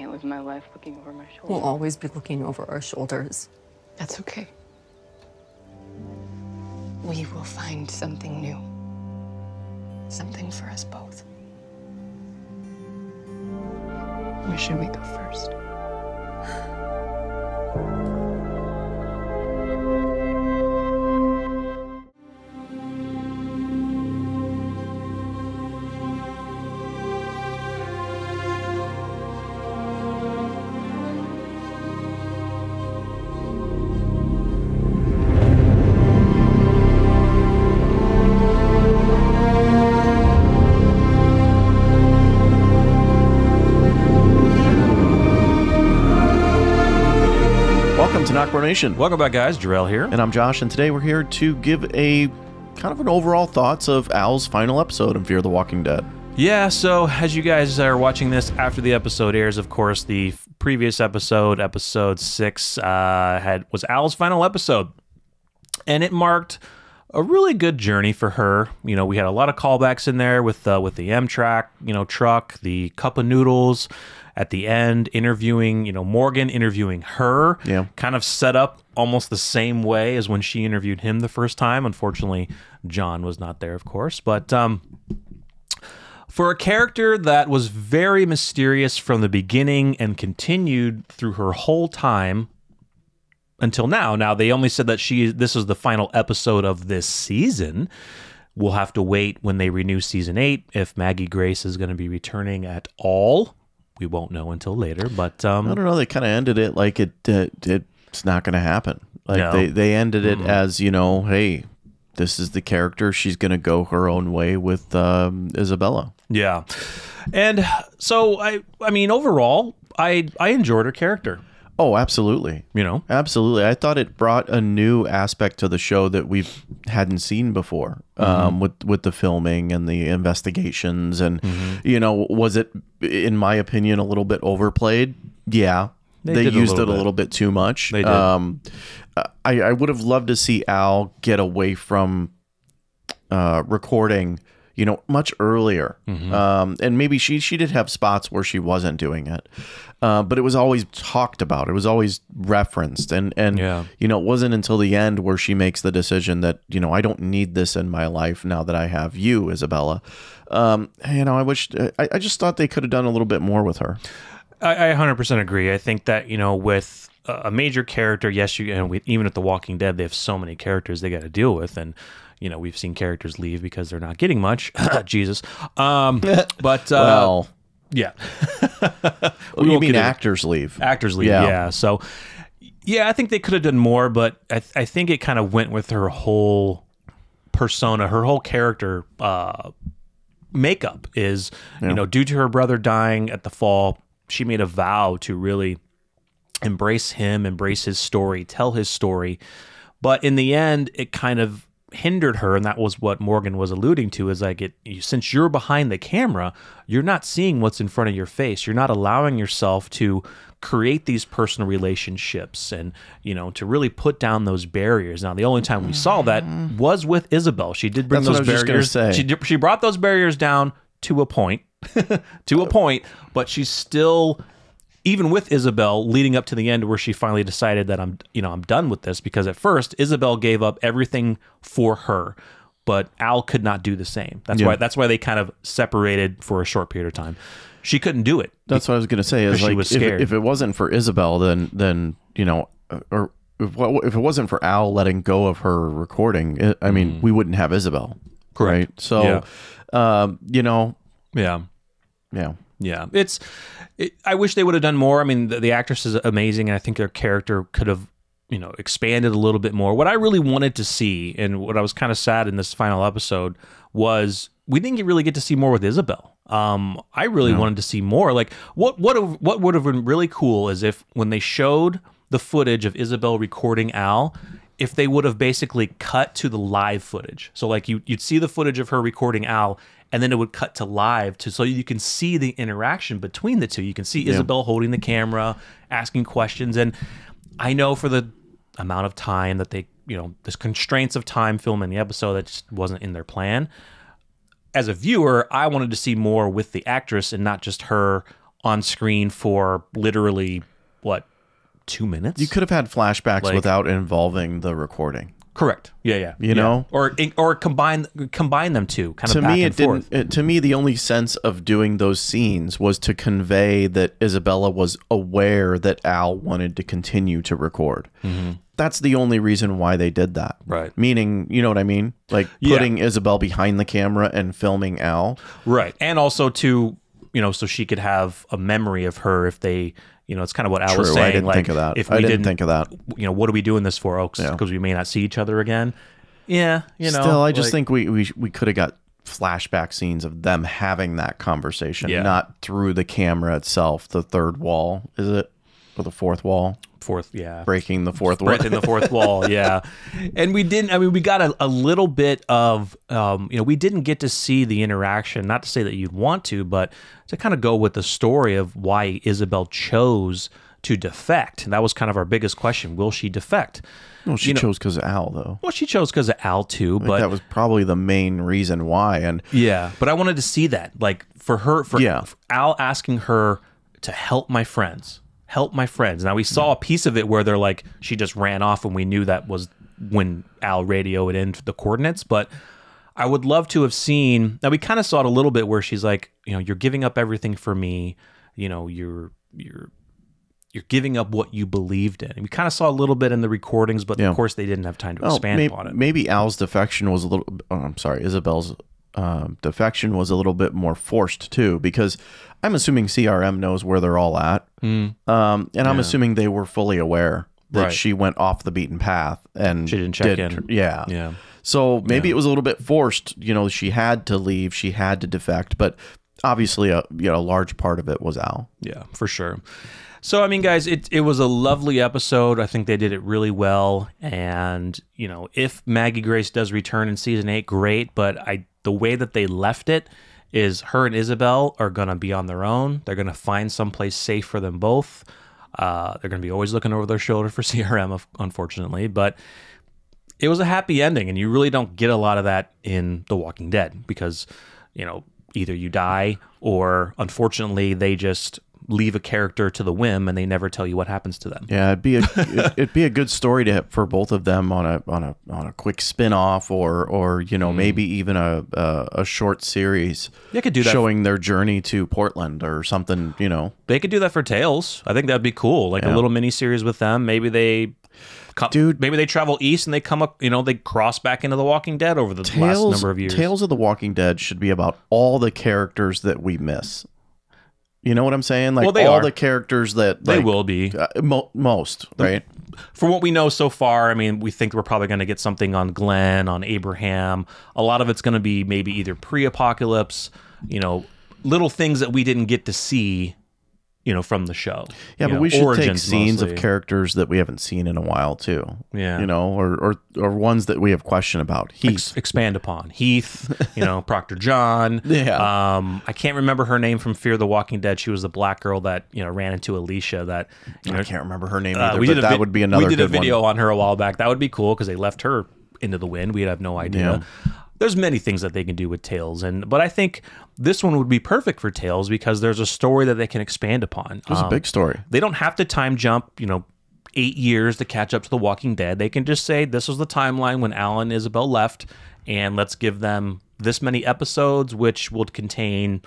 can't live my life looking over my shoulder. We'll always be looking over our shoulders. That's okay. We will find something new. Something for us both. Where should we go first? NocBro Nation. Welcome back, guys. Jarrell here. And I'm Josh, and today we're here to give a kind of an overall thoughts of Al's final episode in Fear the Walking Dead. Yeah, so as you guys are watching this after the episode airs, of course, the previous episode, episode 6, was Al's final episode. And it marked a really good journey for her. You know, we had a lot of callbacks in there with the Amtrak, truck, the cup of noodles. At the end, interviewing, Morgan interviewing her, kind of set up almost the same way as when she interviewed him the first time. Unfortunately, John was not there, of course. But for a character that was very mysterious from the beginning and continued through her whole time until now. Now, they only said that this is the final episode of this season. We'll have to wait when they renew season 8 if Maggie Grace is going to be returning at all. We won't know until later, but I don't know. They kind of ended it like it's not going to happen. Like no. they ended it as hey, this is the character. She's going to go her own way with Isabella. Yeah, and so I mean, overall, I enjoyed her character. Oh, absolutely. Absolutely. I thought it brought a new aspect to the show that we hadn't seen before, with the filming and the investigations. And, was it, in my opinion, a little bit overplayed? Yeah. They used it a little bit too much. They did. I would have loved to see Al get away from recording much earlier. And maybe she did have spots where she wasn't doing it. But it was always talked about. It was always referenced. And it wasn't until the end where she makes the decision that, I don't need this in my life now that I have you, Isabella. I just thought they could have done a little bit more with her. I 100% agree. I think that, with a major character, yes, even at The Walking Dead, they have so many characters they got to deal with. And, we've seen characters leave because they're not getting much. Jesus. But, well, yeah. Well, you mean actors leave? Actors leave, yeah. So, I think they could have done more, but I think it kind of went with her whole persona, her whole character makeup is, due to her brother dying at the fall, she made a vow to really embrace him, embrace his story, tell his story. But in the end, it kind of hindered her, and that was what Morgan was alluding to, is like, since you're behind the camera, you're not seeing what's in front of your face. You're not allowing yourself to create these personal relationships and, to really put down those barriers. Now, the only time we saw that was with Isabel. She did bring those barriers. She brought those barriers down to a point, but she's still, even with Isabel, leading up to the end where she finally decided that I'm done with this, because at first Isabel gave up everything for her, but Al could not do the same. That's why they kind of separated for a short period of time. She couldn't do it. That's what I was going to say. Is like, she was scared. If it wasn't for Isabel, then or if it wasn't for Al letting go of her recording, I mean, we wouldn't have Isabel. Correct. Right? So, Yeah, I wish they would have done more. I mean, the actress is amazing, and I think their character could have, expanded a little bit more. What I really wanted to see, and what I was kind of sad in this final episode, was we didn't really get to see more with Isabel. I really wanted to see more. Like, what would have been really cool is if, when they showed the footage of Isabel recording Al, if they would have basically cut to the live footage. So like you'd see the footage of her recording Al, and then it would cut to live so you can see the interaction between the two. You can see Isabel holding the camera, asking questions. And I know for the amount of time that they, this constraints of time filming the episode, that just wasn't in their plan. As a viewer, I wanted to see more with the actress and not just her on screen for literally, what, 2 minutes? You could have had flashbacks Like- without involving the recording. Correct. Yeah. You know? or combine them two, kind of To back me, and forth. to me, the only sense of doing those scenes was to convey that Isabella was aware that Al wanted to continue to record. That's the only reason why they did that. Right. Meaning, you know what I mean? Like putting Isabel behind the camera and filming Al. Right. And also to, so she could have a memory of her if they, it's kind of what Al was saying. I didn't like, think of that. If I we didn't think of that. What are we doing this for? Oh, because we may not see each other again. Yeah. Still, I just think we could have got flashback scenes of them having that conversation, not through the camera itself. The third wall, is it? Or the fourth wall? Fourth, yeah. Breaking the fourth wall. Breaking the fourth wall, yeah. And we didn't, we got a little bit of, we didn't get to see the interaction, not to say that you'd want to, but to kind of go with the story of why Isabel chose to defect. And that was kind of our biggest question. Will she defect? Well, she chose because of Al, though. Well, she chose because of Al, too. But that was probably the main reason why. And yeah, but I wanted to see that. Like, for Al asking her to help my friends. Help my friends. Now, we saw a piece of it where they're like, she just ran off, and we knew that was when Al radioed in the coordinates. But I would love to have seen, now we kind of saw it a little bit where she's like, you're giving up everything for me. You're giving up what you believed in. And we kind of saw a little bit in the recordings, but of course they didn't have time to expand upon it. Maybe Al's defection was a little, Isabel's defection was a little bit more forced too, because I'm assuming CRM knows where they're all at. And I'm assuming they were fully aware that she went off the beaten path and she didn't check in. Yeah. So maybe it was a little bit forced. She had to leave, she had to defect, but obviously a large part of it was Al. Yeah, for sure. So, guys, it was a lovely episode. I think they did it really well. And, if Maggie Grace does return in season 8, great. But the way that they left it is her and Isabel are going to be on their own. They're going to find someplace safe for them both. They're going to be always looking over their shoulder for CRM, unfortunately. But it was a happy ending. And you really don't get a lot of that in The Walking Dead because, either you die or, unfortunately, they just leave a character to the whim and they never tell you what happens to them. Yeah, it'd be a good story for both of them on a quick spin-off or maybe even a short series. They could do that showing their journey to Portland or something, They could do that for Tales. I think that'd be cool. Like a little mini series with them. Maybe they maybe they travel east and they come up, they cross back into The Walking Dead over the last number of years. Tales of The Walking Dead should be about all the characters that we miss. You know what I'm saying? Like the characters that they will be most, right? From what we know so far, we think we're probably going to get something on Glenn, on Abraham. A lot of it's going to be maybe either pre-apocalypse, little things that we didn't get to see, from the show. Yeah, but we should take scenes of characters that we haven't seen in a while too. Yeah, or ones that we have question about. Heath, expand upon Heath. Proctor John. Yeah. I can't remember her name from Fear the Walking Dead. She was the black girl that ran into Alicia. That I can't remember her name either. But that would be another. We did good a video one. on her a while back. That would be cool because they left her into the wind. We'd have no idea. Yeah. There's many things that they can do with Tales, but I think this one would be perfect for Tales because there's a story that they can expand upon. It's a big story. They don't have to time jump, 8 years to catch up to The Walking Dead. They can just say this was the timeline when Al and Isabel left, and let's give them this many episodes, which will contain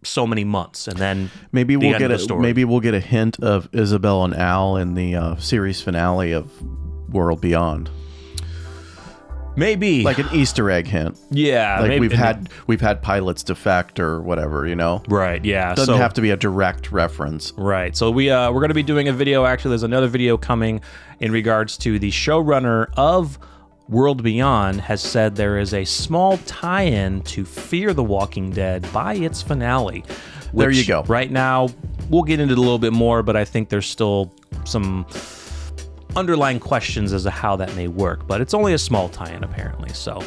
so many months, and then maybe we'll get a hint of Isabel and Al in the series finale of World Beyond. Maybe like an Easter egg hint. Yeah, like maybe. we've had pilots defect or whatever, Right. Yeah, doesn't have to be a direct reference. Right. So we're going to be doing a video. Actually, there's another video coming in regards to the showrunner of World Beyond has said there is a small tie-in to Fear the Walking Dead by its finale. There you go. Right now, we'll get into it a little bit more, but I think there's still some underlying questions as to how that may work, but it's only a small tie-in apparently. So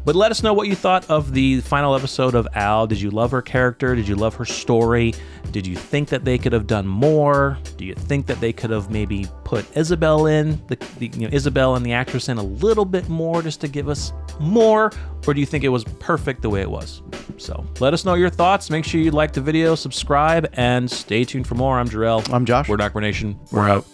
But let us know what you thought of the final episode of Al. Did you love her character? Did you love her story? Did you think that they could have done more? Do you think that they could have maybe put Isabel in, Isabel and the actress in a little bit more just to give us more? Or do you think it was perfect the way it was? So let us know your thoughts. Make sure you like the video, subscribe, and stay tuned for more. I'm Jarrell. I'm Josh. We're NocBro Nation. We're out.